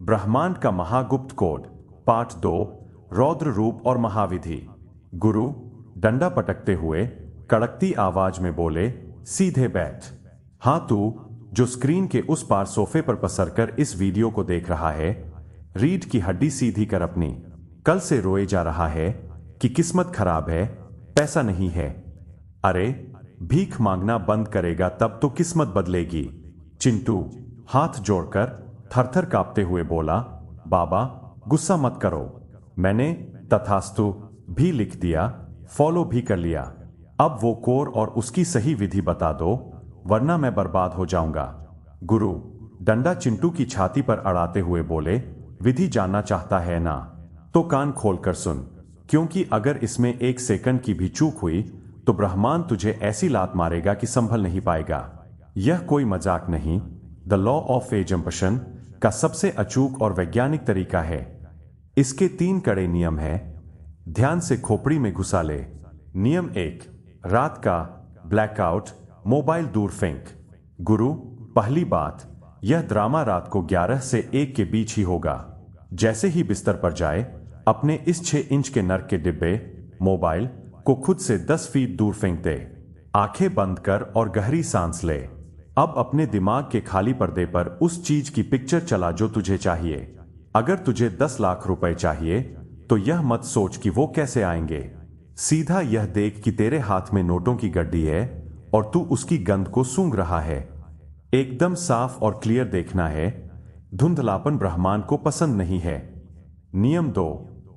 ब्रह्मांड का महागुप्त कोड पाठ 2 रौद्र रूप और महाविधि। गुरु डंडा पटकते हुए कड़कती आवाज में बोले, सीधे बैठ। हाँ, तू जो स्क्रीन के उस पार सोफे पर पसरकर इस वीडियो को देख रहा है, रीढ़ की हड्डी सीधी कर अपनी। कल से रोए जा रहा है कि किस्मत खराब है, पैसा नहीं है। अरे भीख मांगना बंद करेगा तब तो किस्मत बदलेगी। चिंटू हाथ जोड़कर थरथर कांपते हुए बोला, बाबा गुस्सा मत करो, मैंने तथास्तु भी लिख दिया, फॉलो भी कर लिया। अब वो कोर और उसकी सही विधि बता दो, वरना मैं बर्बाद हो जाऊंगा। गुरु डंडा चिंटू की छाती पर अड़ाते हुए बोले, विधि जानना चाहता है ना? तो कान खोलकर सुन, क्योंकि अगर इसमें 1 सेकंड की भी चूक हुई तो ब्रह्मांड तुझे ऐसी लात मारेगा कि संभल नहीं पाएगा। यह कोई मजाक नहीं, द लॉ ऑफ एजम्पशन का सबसे अचूक और वैज्ञानिक तरीका है। इसके 3 कड़े नियम हैं। ध्यान से खोपड़ी में घुसा ले। नियम 1, रात का ब्लैकआउट, मोबाइल दूर फेंक। गुरु पहली बात, यह ड्रामा रात को 11 से 1 के बीच ही होगा। जैसे ही बिस्तर पर जाए, अपने इस 6 इंच के नर्क के डिब्बे मोबाइल को खुद से 10 फीट दूर फेंक दे। आंखें बंद कर और गहरी सांस ले। अब अपने दिमाग के खाली पर्दे पर उस चीज की पिक्चर चला जो तुझे चाहिए। अगर तुझे 10 लाख रुपए चाहिए तो यह मत सोच कि वो कैसे आएंगे। सीधा यह देख कि तेरे हाथ में नोटों की गड्डी है और तू उसकी गंध को सूंघ रहा है। एकदम साफ और क्लियर देखना है। धुंधलापन ब्रह्मांड को पसंद नहीं है। नियम 2,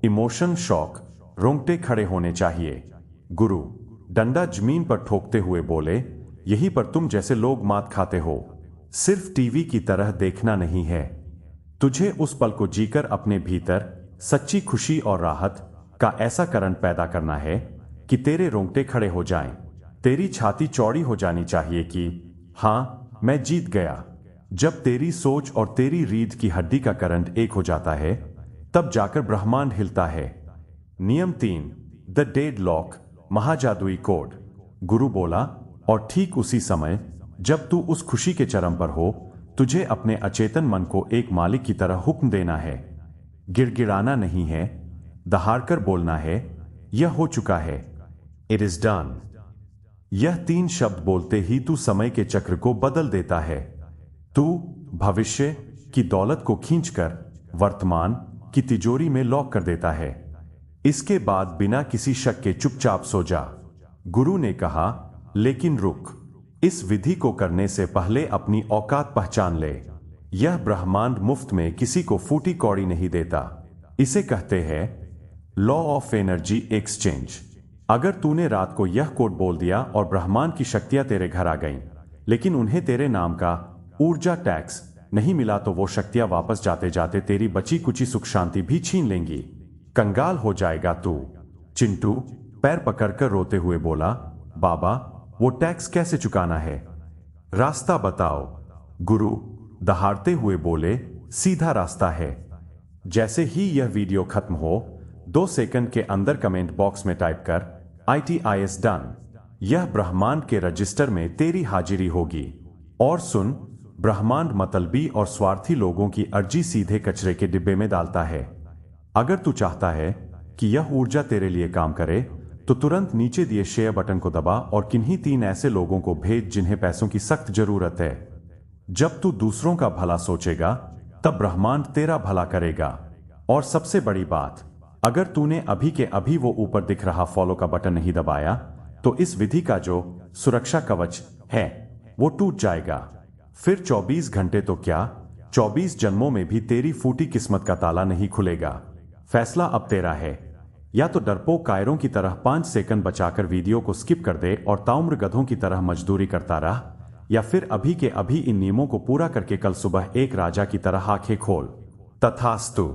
इमोशन शॉक, रोंगटे खड़े होने चाहिए। गुरु डंडा जमीन पर ठोकते हुए बोले, यहीं पर तुम जैसे लोग मात खाते हो। सिर्फ टीवी की तरह देखना नहीं है, तुझे उस पल को जीकर अपने भीतर सच्ची खुशी और राहत का ऐसा करंट पैदा करना है कि तेरे रोंगटे खड़े हो जाएं। तेरी छाती चौड़ी हो जानी चाहिए कि हाँ, मैं जीत गया। जब तेरी सोच और तेरी रीढ़ की हड्डी का करंट एक हो जाता है, तब जाकर ब्रह्मांड हिलता है। नियम 3, द डेड लॉक, महाजादुई कोड। गुरु बोला, और ठीक उसी समय जब तू उस खुशी के चरम पर हो, तुझे अपने अचेतन मन को एक मालिक की तरह हुक्म देना है। गिड़गिड़ाना नहीं है, दहाड़कर बोलना है, यह हो चुका है, इट इज डन। यह 3 शब्द बोलते ही तू समय के चक्र को बदल देता है। तू भविष्य की दौलत को खींचकर वर्तमान की तिजोरी में लॉक कर देता है। इसके बाद बिना किसी शक के चुपचाप सो जा। गुरु ने कहा, लेकिन रुक, इस विधि को करने से पहले अपनी औकात पहचान ले। यह ब्रह्मांड मुफ्त में किसी को फूटी कौड़ी नहीं देता। इसे कहते हैं लॉ ऑफ एनर्जी एक्सचेंज। अगर तूने रात को यह कोड बोल दिया और ब्रह्मांड की शक्तियां तेरे घर आ गईं, लेकिन उन्हें तेरे नाम का ऊर्जा टैक्स नहीं मिला, तो वो शक्तियां वापस जाते जाते तेरी बची कुची सुख शांति भी छीन लेंगी। कंगाल हो जाएगा तू। चिंटू पैर पकड़कर रोते हुए बोला, बाबा वो टैक्स कैसे चुकाना है? रास्ता बताओ। गुरु दहाड़ते हुए बोले, सीधा रास्ता है। जैसे ही यह वीडियो खत्म हो, 2 सेकंड के अंदर कमेंट बॉक्स में टाइप कर ITIS डन। यह ब्रह्मांड के रजिस्टर में तेरी हाजिरी होगी। और सुन, ब्रह्मांड मतलबी और स्वार्थी लोगों की अर्जी सीधे कचरे के डिब्बे में डालता है। अगर तू चाहता है कि यह ऊर्जा तेरे लिए काम करे, तो तुरंत नीचे दिए शेयर बटन को दबा और किन्हीं 3 ऐसे लोगों को भेज जिन्हें पैसों की सख्त जरूरत है। जब तू दूसरों का भला सोचेगा, तब ब्रह्मांड तेरा भला करेगा। और सबसे बड़ी बात, अगर तूने अभी के अभी वो ऊपर दिख रहा फॉलो का बटन नहीं दबाया, तो इस विधि का जो सुरक्षा कवच है वो टूट जाएगा। फिर 24 घंटे तो क्या, 24 जन्मों में भी तेरी फूटी किस्मत का ताला नहीं खुलेगा। फैसला अब तेरा है। या तो डरपोक कायरों की तरह 5 सेकंड बचाकर वीडियो को स्किप कर दे और ताउम्र गधों की तरह मजदूरी करता रह, या फिर अभी के अभी इन नियमों को पूरा करके कल सुबह एक राजा की तरह आंखें खोल। तथास्तु।